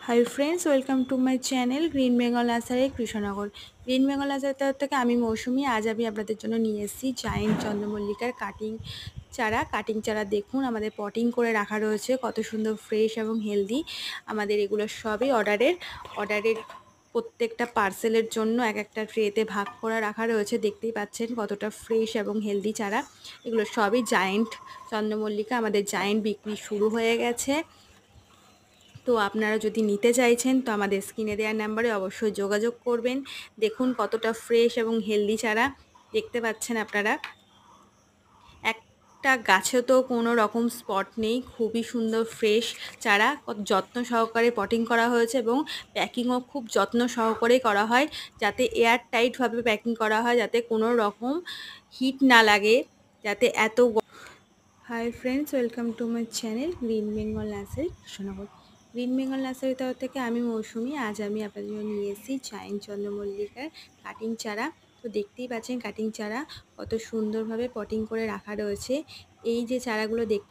Hi friends, welcome to my channel green Bengal nursery Krishnanagar. Green Bengal nursery তরফ থেকে আমি মৌসুমি। আজ আমি আপনাদের জন্য নিয়ে এসেছি জায়েন্ট চন্দ্রমল্লিকার কাটিং চারা। দেখুন আমাদের পটিং করে রাখা রয়েছে, কত সুন্দর ফ্রেশ এবং হেলদি। আমাদের এগুলো সবই অর্ডারের প্রত্যেকটা পার্সেলের জন্য এক একটা ট্রেতে ভাগ করা রাখা রয়েছে। দেখতেই পাচ্ছেন কতটা ফ্রেশ এবং হেলদি চারা। এগুলো সবই জায়েন্ট চন্দ্রমল্লিকা। আমাদের জায়েন্ট বিক্রি শুরু হয়ে গেছে। তো আপনারা যদি নিতে চাইছেন তো আমাদের স্ক্রিনে দেওয়া নাম্বারে অবশ্যই যোগাযোগ করবেন। দেখুন কতটা ফ্রেশ এবং হেলদি চারা দেখতে পাচ্ছেন আপনারা। একটা গাছে তো কোনো রকম স্পট নেই, খুবই সুন্দর ফ্রেশ চারা। যত্ন সহকারে পটিং করা হয়েছে এবং প্যাকিংও খুব যত্ন সহকারে করা হয়, যাতে এয়ার টাইটভাবে প্যাকিং করা হয়, যাতে কোনো রকম হিট না লাগে, যাতে hi friends, welcome to my channel green Bengal nursery Krishnanagar. Green Bengal nursery তরফ থেকে আমি মৌসুমি। আজ আমি আপনাদের জন্য নিয়ে এসেছি জায়েন্ট চন্দ্রমল্লিকার কাটিং চারা। তো দেখতেই পাচ্ছেন কাটিং চারা কত সুন্দরভাবে পটিং করে রাখা রয়েছে। এই যে চারাগুলো দেখতে